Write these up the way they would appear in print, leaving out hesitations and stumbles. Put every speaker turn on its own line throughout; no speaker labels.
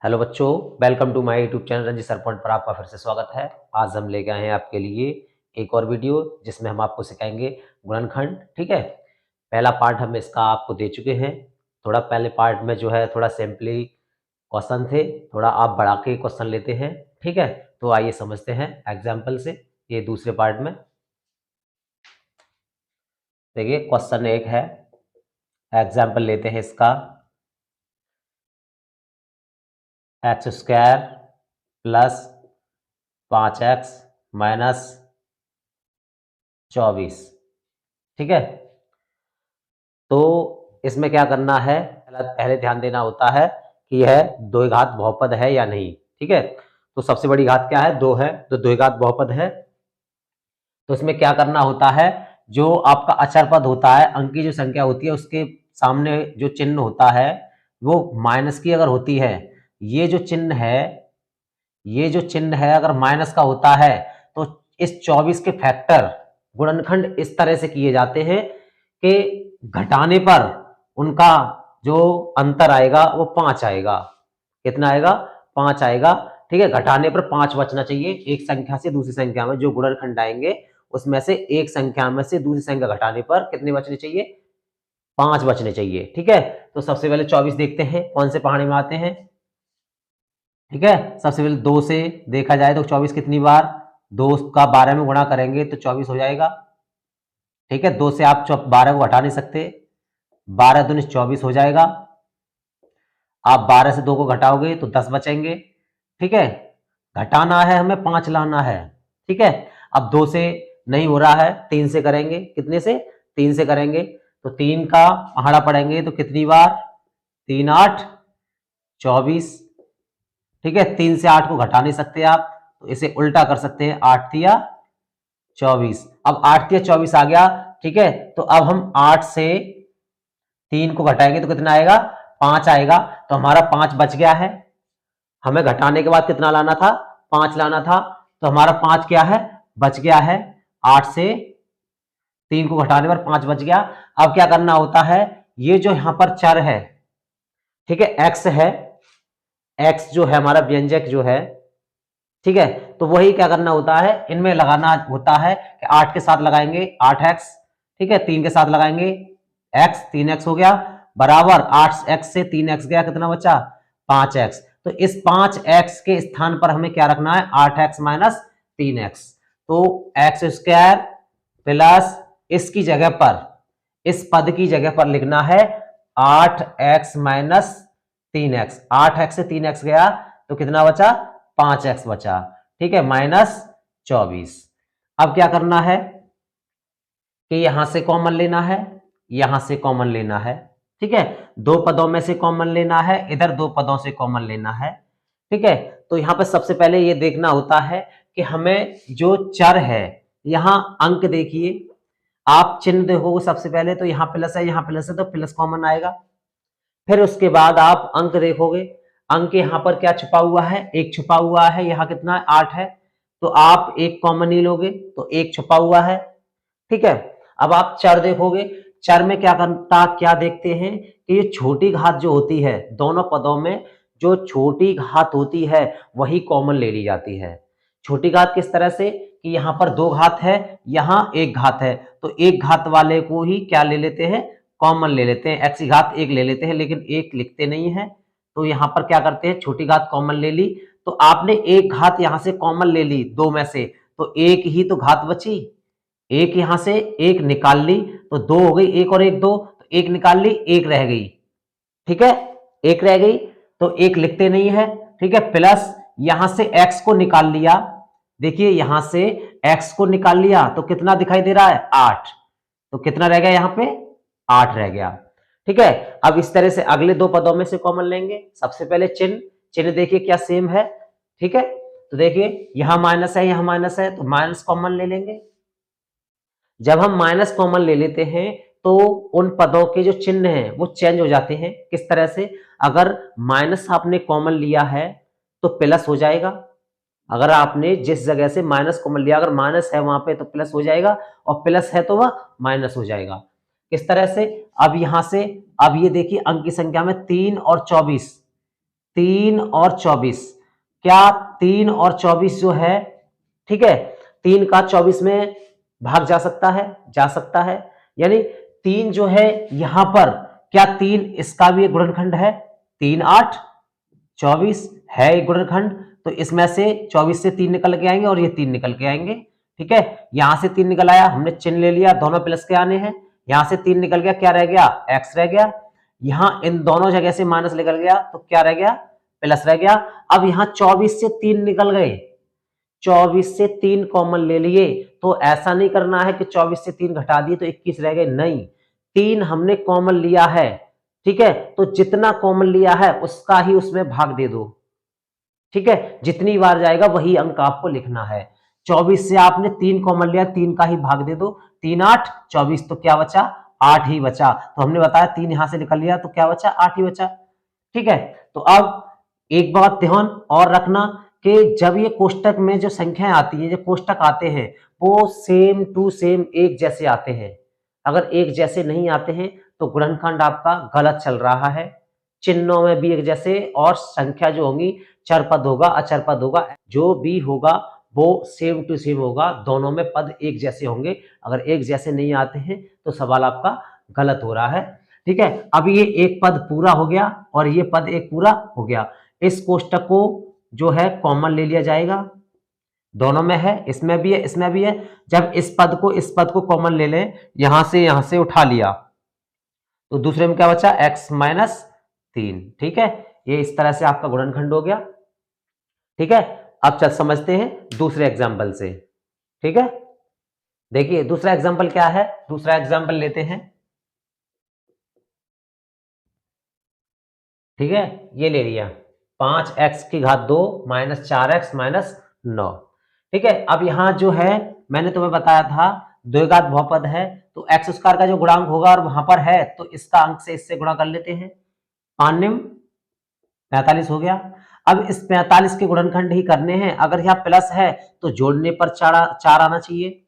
Hello बच्चों, welcome to my YouTube channel Ranjit sir point पर आपका फिर से स्वागत है। आज हम लेके आए हैं आपके लिए एक और वीडियो जिसमें हम आपको सिखाएंगे गुणनखंड। ठीक है, पहला पार्ट हम इसका आपको दे चुके हैं। थोड़ा पहले पार्ट में जो है थोड़ा सिंपली क्वेश्चन थे, थोड़ा आप बढ़ा के क्वेश्चन लेते हैं। ठीक है, तो आइए समझते हैं एग्जाम्पल से। ये दूसरे पार्ट में देखिए क्वेश्चन एक है, एग्जाम्पल लेते हैं इसका। X square plus 5x minus 24। ठीक है, तो इसमें क्या करना है, पहले ध्यान देना होता है कि यह द्विघात बहुपद है या नहीं। ठीक है, तो सबसे बड़ी घात क्या है, 2 है, तो द्विघात बहुपद है। तो इसमें क्या करना होता है, जो आपका अचर पद होता है, अंक की जो संख्या होती है उसके सामने जो चिन्ह होता है वो माइनस की अगर होती है, ये जो चिन्ह है अगर माइनस का होता है तो इस 24 के फैक्टर गुणनखंड इस तरह से किए जाते हैं कि घटाने पर उनका जो अंतर आएगा वो 5 आएगा। कितना आएगा? 5 आएगा। ठीक है, घटाने पर 5 बचना चाहिए। एक संख्या से दूसरी संख्या में जो गुणनखंड आएंगे उसमें से एक संख्या में से दूसरी संख्या घटाने पर कितने बचने चाहिए? 5 बचने चाहिए। ठीक है, तो सबसे पहले 24 देखते हैं कौन से पहाड़े में आते हैं। ठीक है, सबसे पहले 2 से देखा जाए तो 24 कितनी बार, 2 का 12 में गुणा करेंगे तो 24 हो जाएगा। ठीक है, 2 से आप 12 को हटा नहीं सकते, 12 दूनी 24 हो जाएगा। आप 12 से 2 को घटाओगे तो 10 बचेंगे। ठीक है, घटाना है हमें, 5 लाना है। ठीक है, अब 2 से नहीं हो रहा है, 3 से करेंगे। कितने से? 3 से करेंगे तो 3 का पहाड़ा पड़ेंगे तो कितनी बार, 3 8 24। ठीक है, 3 से 8 को घटा नहीं सकते आप, तो इसे उल्टा कर सकते हैं, 8 तिया 24। अब 8 तिया 24 आ गया। ठीक है, तो अब हम 8 से 3 को घटाएंगे तो कितना आएगा? 5 आएगा। तो हमारा 5 बच गया है। हमें घटाने के बाद कितना लाना था? 5 लाना था। तो हमारा 5 क्या है? बच गया है। 8 से 3 को घटाने पर 5 बच गया। अब क्या करना होता है, ये जो यहां पर चर है, ठीक है, x है, x जो है हमारा व्यंजक जो है, ठीक है, तो वही क्या करना होता है, इनमें लगाना होता है कि 8 के साथ लगाएंगे 8x, ठीक है, 3 के साथ लगाएंगे x, 3x हो गया, बराबर 8x से 3x गया, कितना बचा? 5x। तो इस 5x के स्थान पर हमें क्या रखना है? 8x minus 3x। तो एक्स स्क्वायर प्लस इसकी जगह पर, इस पद की जगह पर लिखना है 8x माइनस 3x। 8x से 3x गया तो कितना बचा? 5x बचा। ठीक है, माइनस 24। अब क्या करना है कि यहां से कॉमन लेना है, यहां से कॉमन लेना है। ठीक है, 2 पदों में से कॉमन लेना है, इधर 2 पदों से कॉमन लेना है। ठीक है, तो यहां पर सबसे पहले ये देखना होता है कि हमें जो चर है, यहां अंक देखिए, आप चिन्ह देखोगे सबसे पहले तो यहां प्लस है, यहां प्लस है, तो प्लस कॉमन आएगा। फिर उसके बाद आप अंक देखोगे, अंक यहां पर क्या छुपा हुआ है? 1 छुपा हुआ है। यहां कितना है? 8 है, तो आप 1 कॉमन ही लोगे, तो 1 छुपा हुआ है। ठीक है, अब आप चर देखोगे, चर में क्या देखते हैं कि ये छोटी घात जो होती है, दोनों पदों में जो छोटी घात होती है वही कॉमन ले ली जाती है। छोटी घात किस तरह से कि यहां पर 2 घात है, यहां 1 घात है, तो 1 घात वाले को ही क्या ले लेते हैं? कॉमन ले लेते हैं। x की घात 1 ले लेते हैं, लेकिन 1 लिखते नहीं है, तो यहां पर क्या करते हैं? छोटी घात कॉमन ले ली। तो आपने 1 घात यहां से कॉमन ले ली 2 में से, तो 1 ही तो घात बची। 1 यहां से 1 निकाल ली तो 2 हो गई, 1 और 1 2, तो 1 निकाल ली, 1 रह गई। ठीक है, 1 रह गई तो 1 लिखते नहीं है। ठीक है, प्लस यहां से x को निकाल लिया, देखिए यहां से x को निकाल लिया तो कितना दिखाई दे रहा है? 8। तो कितना रह गया यहां पे? 8 रह गया। ठीक है, अब इस तरह से अगले 2 पदों में से कॉमन लेंगे। सबसे पहले चिन्ह, चिन्ह देखिए क्या सेम है। ठीक है, तो देखिए यहां माइनस है, यहां माइनस है, तो माइनस कॉमन ले लेंगे। जब हम माइनस कॉमन ले लेते हैं तो उन पदों के जो चिन्ह हैं वो चेंज हो जाते हैं। किस तरह से? अगर माइनस आपने कॉमन लिया है तो प्लस हो जाएगा। अगर आपने जिस जगह से माइनस कॉमन लिया, अगर माइनस है वहां पे तो प्लस हो जाएगा, और प्लस है तो वह माइनस हो जाएगा। किस तरह से? अब यहां से, अब ये देखिए अंक की संख्या में 3 और 24, 3 और 24, क्या 3 और 24 जो है, ठीक है, 3 का 24 में भाग जा सकता है, जा सकता है। यानी 3 जो है यहां पर, क्या 3 इसका भी एक गुणनखंड है, 3 8 24 है एक गुणनखंड, तो इसमें से 24 से 3 निकल के आएंगे और ये 3 निकल के आएंगे, ठीक है। यहां से 3 निकल आया, हमने चिन्ह ले लिया, दोनों प्लस के आने हैं। यहां से 3 निकल गया, क्या रह गया, x रह गया। यहां इन दोनों जगह से माइनस निकल गया तो क्या रह गया, प्लस रह गया। अब यहां 24 से 3 निकल गए, 24 से 3 कॉमन ले लिए, तो ऐसा नहीं करना है कि 24 से 3 घटा दिए तो 21 रह गए, नहीं, 3 हमने कॉमन लिया है, ठीक है, तो जितना कॉमन लिया है उसका ही उसमें भाग दे दो, ठीक है, जितनी बार जाएगा वही अंक आपको लिखना है। 24 से आपने 3 कॉमन लिया, 3 का ही भाग दे दो, 3 8 24, तो क्या बचा, 8 ही बचा। तो हमने बताया 3 यहां से निकल लिया तो क्या बचा, 8 ही बचा, ठीक है। तो अब एक बात ध्यान और रखना कि जब ये कोष्टक में जो संख्याएं आती हैं, जो कोष्टक आते हैं, वो सेम टू सेम एक जैसे आते हैं। अगर एक जैसे नहीं आते हैं तो गुणनखंड आपका गलत चल रहा है। चिन्हों में भी एक जैसे, और संख्या जो होगी, चर पद होगा अचर पद होगा, जो भी होगा वो सेम टू सेम होगा, दोनों में पद एक जैसे होंगे। अगर एक जैसे नहीं आते हैं तो सवाल आपका गलत हो रहा है, ठीक है। अब ये एक पद पूरा हो गया और ये पद एक पूरा हो गया। इस कोष्टक को जो है कॉमन ले लिया जाएगा, दोनों में है, इसमें भी है इसमें भी है। जब इस पद को कॉमन ले लें, यहां से उठा लिया तो दूसरे में क्या बचा, x माइनस 3, ठीक है। ये इस तरह से आपका गुणनखंड हो गया, ठीक है। अब चल समझते हैं दूसरे एग्जाम्पल से, ठीक है। देखिए दूसरा एग्जाम्पल क्या है, दूसरा एग्जाम्पल लेते हैं, ठीक है। ये ले लिया 5x की घात 2 माइनस 4x माइनस 9, ठीक है। अब यहां जो है मैंने तुम्हें बताया था द्विघात बहुपद है, तो एक्स स्क्वायर का जो गुणांक होगा और वहां पर है तो इसका अंक से इससे गुणा कर लेते हैं, 5 45 हो गया। अब इस 45 के गुणनखंड ही करने हैं। अगर यहाँ प्लस है तो जोड़ने पर 4 आना चाहिए,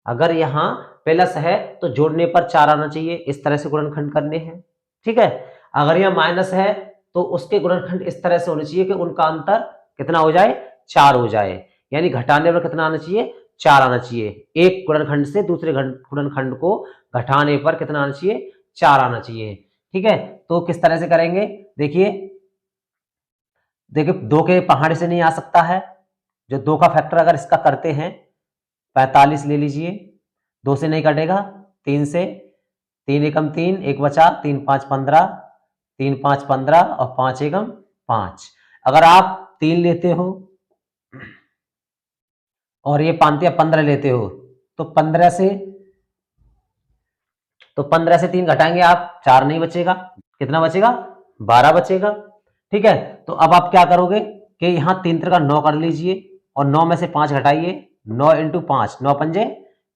अगर यहाँ प्लस है तो जोड़ने पर 4 आना चाहिए, इस तरह से गुणनखंड करने हैं, ठीक है। अगर यहाँ माइनस है तो उसके गुणनखंड इस तरह से होने चाहिए कि उनका अंतर कितना हो जाए, 4 हो जाए, यानी घटाने पर कितना आना चाहिए, 4 आना चाहिए। एक गुणनखंड से दूसरे गुणनखंड को घटाने पर कितना आना चाहिए, 4 आना चाहिए, ठीक है। तो किस तरह से करेंगे, देखिए 2 के पहाड़े से नहीं आ सकता है, जो 2 का फैक्टर अगर इसका करते हैं 45 ले लीजिए, 2 से नहीं कटेगा, 3 से, 3 एकम 3, 1 बचा, 3 5 15, 3 5 15 और 5 एकम 5। अगर आप 3 लेते हो और ये 15 लेते हो तो 15 से 3 घटाएंगे आप, 4 नहीं बचेगा, कितना बचेगा, 12 बचेगा, ठीक है। तो अब आप क्या करोगे कि यहाँ 3 का 9 कर लीजिए और 9 में से 5 घटाइए, 9 इंटू 5, 9 पंजे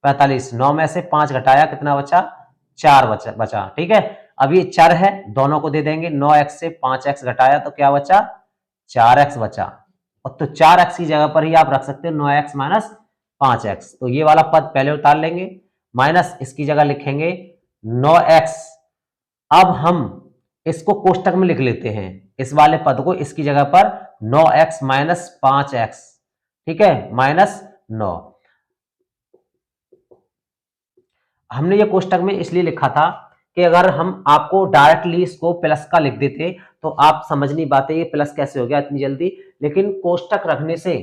45, 9 में से 5 घटाया कितना बचा, 4 बचा, ठीक है। अब ये चर है, दोनों को दे देंगे, 9x से 5x घटाया तो क्या बचा, 4x बचा, और तो 4x की जगह पर ही आप रख सकते हो 9x माइनस 5x। तो ये वाला पद पहले उतार लेंगे, माइनस इसकी जगह लिखेंगे 9x। अब हम इसको कोष्टक में लिख लेते हैं, इस वाले पद को इसकी जगह पर 9x माइनस 5x, ठीक है, माइनस 9। हमने ये कोष्टक में इसलिए लिखा था कि अगर हम आपको डायरेक्टली इसको प्लस का लिख देते तो आप समझ नहीं पाते ये प्लस कैसे हो गया इतनी जल्दी, लेकिन कोष्टक रखने से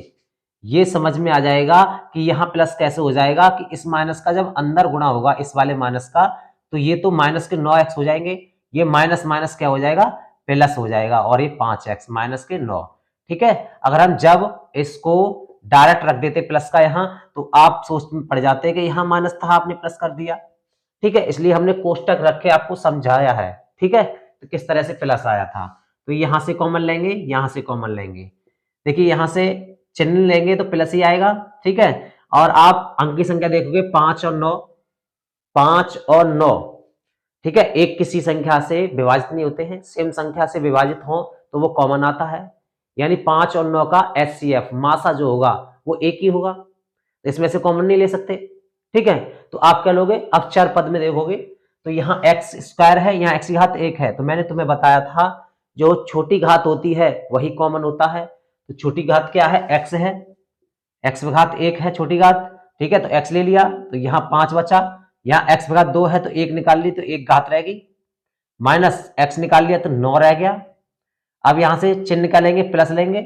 ये समझ में आ जाएगा कि यहाँ प्लस कैसे हो जाएगा कि इस माइनस का जब अंदर गुणा होगा इस वाले माइनस का, तो ये तो माइनस के 9x हो जाएंगे, ये माइनस माइनस क्या हो जाएगा, प्लस हो जाएगा, और ये 5x माइनस के 9, ठीक है। अगर हम जब इसको डायरेक्ट रख देते प्लस का यहाँ, तो आप सोच में पड़ जाते कि यहाँ माइनस था आपने प्लस कर दिया, ठीक है। इसलिए हमने कोष्टक रख के आपको समझाया है, ठीक है। तो किस तरह से प्लस आया था, तो यहां से कॉमन लेंगे, यहां से कॉमन लेंगे, देखिए यहां से चिन्ह लेंगे तो प्लस ही आएगा, ठीक है। और आप अंक की संख्या देखोगे 5 और 9, 5 और 9, ठीक है, एक किसी संख्या से विभाजित नहीं होते हैं, सेम संख्या से विभाजित हो तो वो कॉमन आता है, यानी 5 और 9 का HCF मासा जो होगा वो एक ही होगा, इसमें से कॉमन नहीं ले सकते, ठीक है। तो आप क्या लोगे, अब चर पद में देखोगे तो यहाँ x स्क्वायर है, यहाँ x की घात 1 है, तो मैंने तुम्हें बताया था जो छोटी घात होती है वही कॉमन होता है। तो छोटी घात क्या है, x है, x घात 1 है छोटी घात, ठीक है। तो x ले लिया तो यहाँ 5 बचा, यहाँ x घात 2 है तो 1 निकाल ली तो 1 घात रहेगी, माइनस x निकाल लिया तो 9 रह गया। अब यहां से चिन्ह निकालेंगे, प्लस लेंगे,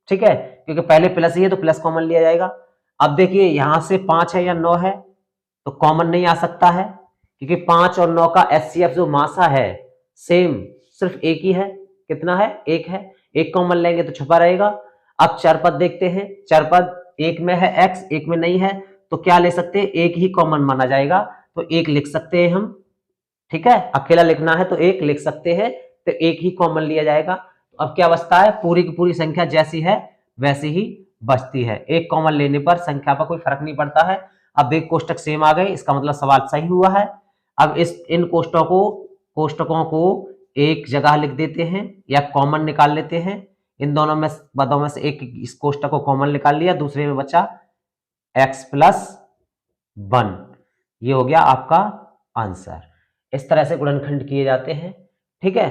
ठीक है, क्योंकि पहले प्लस ही है तो प्लस कॉमन लिया जाएगा। अब देखिए यहां से 5 है या 9 है तो कॉमन नहीं आ सकता है, क्योंकि 5 और 9 का एचसीएफ जो मासा है सेम, सिर्फ एक ही है, कितना है, 1 है, एक कॉमन लेंगे तो छुपा रहेगा। अब चरपद देखते हैं, चरपद एक में है x, एक में नहीं है, तो क्या ले सकते हैं, एक ही कॉमन माना जाएगा, तो एक लिख सकते हैं हम, ठीक है। अकेला लिखना है तो एक लिख सकते हैं, तो एक ही कॉमन लिया जाएगा। तो अब क्या बचता है, पूरी की पूरी संख्या जैसी है वैसी ही बचती है, एक कॉमन लेने पर संख्या पर कोई फर्क नहीं पड़ता है। अब देख कोष्टक सेम आ गए, इसका मतलब सवाल सही हुआ है। अब इन कोष्टकों को एक जगह लिख देते हैं या कॉमन निकाल लेते हैं। इन दोनों में पदों में से एक इस कोष्टक को कॉमन निकाल लिया, दूसरे में बचा x प्लस 1, ये हो गया आपका आंसर। इस तरह से गुणनखंड किए जाते हैं, ठीक है।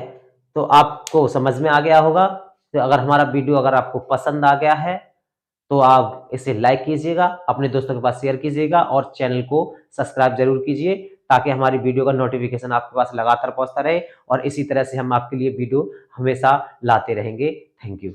तो आपको समझ में आ गया होगा। तो अगर हमारा वीडियो अगर आपको पसंद आ गया है तो आप इसे लाइक कीजिएगा, अपने दोस्तों के पास शेयर कीजिएगा और चैनल को सब्सक्राइब जरूर कीजिए, ताकि हमारी वीडियो का नोटिफिकेशन आपके पास लगातार पहुंचता रहे और इसी तरह से हम आपके लिए वीडियो हमेशा लाते रहेंगे। Thank you.